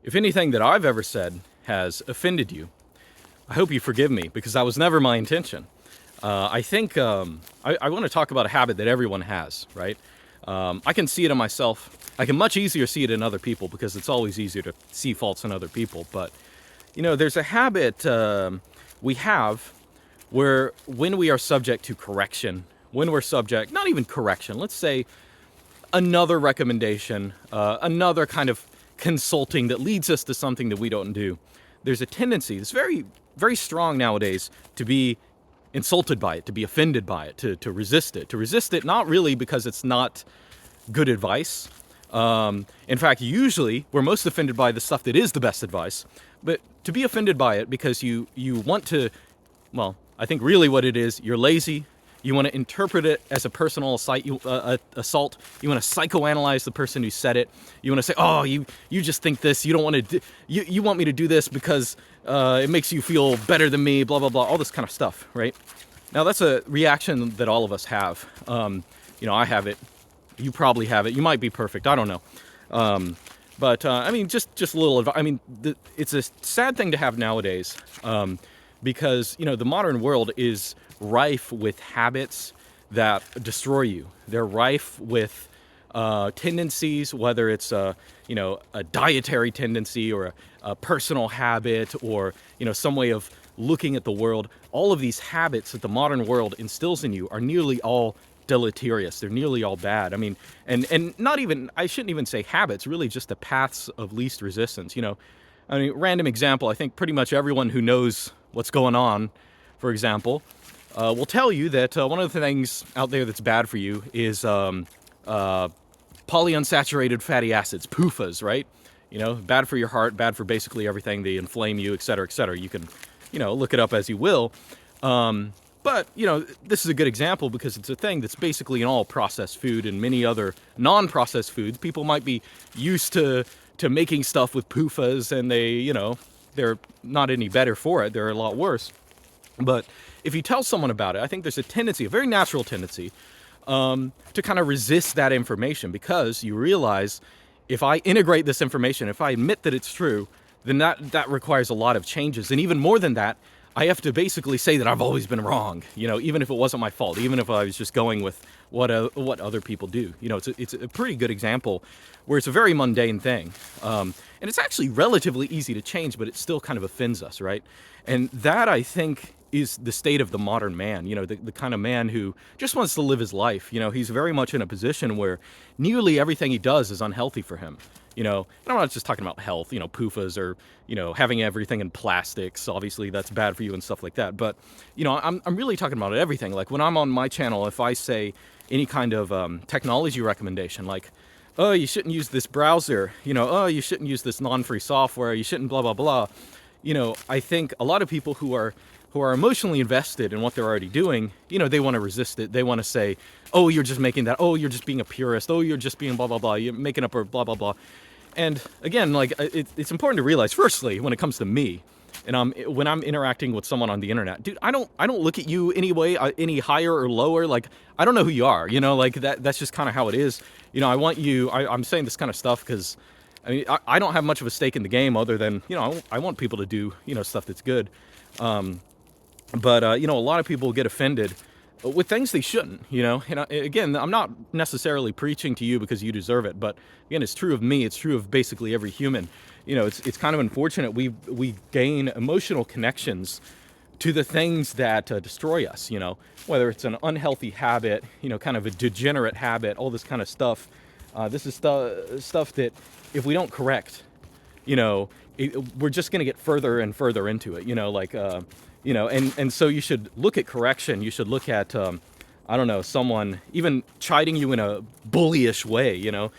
If anything that I've ever said has offended you, I hope you forgive me because that was never my intention. I think I want to talk about a habit that everyone has, right? I can see it in myself. I can much easier see it in other people because it's always easier to see faults in other people. But, there's a habit we have where when we are subject to correction, when we're subject, not even correction, let's say another recommendation, another kind of consulting that leads us to something that we don't do, there's a tendency that's very, very strong nowadays to be insulted by it, to be offended by it, to resist it. To resist it, not really because it's not good advice. In fact, usually we're most offended by the stuff that is the best advice, but to be offended by it because you want to, well, I think really what it is, you're lazy. You want to interpret it as a personal assault. You want to psychoanalyze the person who said it. You want to say, "Oh, you just think this. You don't want to. You want me to do this because it makes you feel better than me." Blah blah blah. All this kind of stuff, right? Now that's a reaction that all of us have. I have it. You probably have it. You might be perfect. I don't know. But I mean, just a little advice. I mean, it's a sad thing to have nowadays because the modern world is rife with habits that destroy you. They're rife with tendencies, whether it's a dietary tendency or a personal habit or some way of looking at the world. All of these habits that the modern world instills in you are nearly all deleterious. They're nearly all bad. I mean, and not even, I shouldn't even say habits, really just the paths of least resistance. I mean, random example, I think pretty much everyone who knows what's going on, for example, will tell you that one of the things out there that's bad for you is polyunsaturated fatty acids, PUFAs, right? Bad for your heart, bad for basically everything. They inflame you, et cetera, et cetera. You can, look it up as you will. But, this is a good example because it's a thing that's basically in all processed food and many other non-processed foods. People might be used to making stuff with PUFAs and they're not any better for it. They're a lot worse. But if you tell someone about it, I think there's a tendency, a very natural tendency, to kind of resist that information because you realize if I integrate this information, if I admit that it's true, then that requires a lot of changes. And even more than that, I have to basically say that I've always been wrong, even if it wasn't my fault, even if I was just going with what other people do. It's a pretty good example where it's a very mundane thing. And it's actually relatively easy to change, but it still kind of offends us, right? And that, I think, is the state of the modern man, the kind of man who just wants to live his life. He's very much in a position where nearly everything he does is unhealthy for him. And I'm not just talking about health, PUFAs or, having everything in plastics. Obviously, that's bad for you and stuff like that. But, I'm really talking about everything. Like when I'm on my channel, if I say any kind of technology recommendation, like, oh, you shouldn't use this browser, oh, you shouldn't use this non-free software, you shouldn't blah, blah, blah. I think a lot of people who are emotionally invested in what they're already doing, they want to resist it. They want to say, oh, you're just making that. Oh, you're just being a purist. Oh, you're just being blah, blah, blah. You're making up a blah, blah, blah. And again, like it's important to realize, firstly, when it comes to me, and when I'm interacting with someone on the internet, dude, I don't look at you anyway, any higher or lower. Like, I don't know who you are, like that's just kind of how it is. I want you, I'm saying this kind of stuff because I mean, I don't have much of a stake in the game other than, I want people to do, stuff that's good. But a lot of people get offended with things they shouldn't, And again, I'm not necessarily preaching to you because you deserve it, but again, it's true of me. It's true of basically every human. It's kind of unfortunate we gain emotional connections to the things that destroy us. Whether it's an unhealthy habit, kind of a degenerate habit, all this kind of stuff. This is stuff that if we don't correct, we're just going to get further and further into it. And so you should look at correction. You should look at, someone even chiding you in a bullyish way, you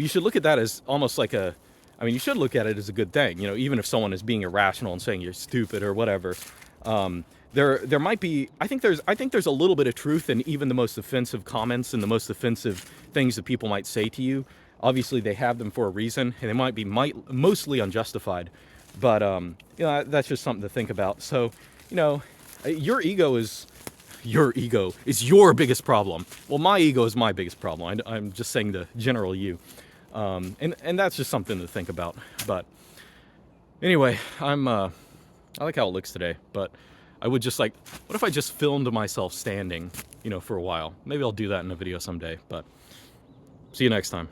should look at that as almost like you should look at it as a good thing, even if someone is being irrational and saying you're stupid or whatever. There might be, I think there's a little bit of truth in even the most offensive comments and the most offensive things that people might say to you. Obviously, they have them for a reason, and they might be mostly unjustified. But, that's just something to think about. So, your ego is your biggest problem. Well, my ego is my biggest problem. I'm just saying the general you. And that's just something to think about. But anyway, I like how it looks today, but I would just like, what if I just filmed myself standing, you know, for a while? Maybe I'll do that in a video someday, but see you next time.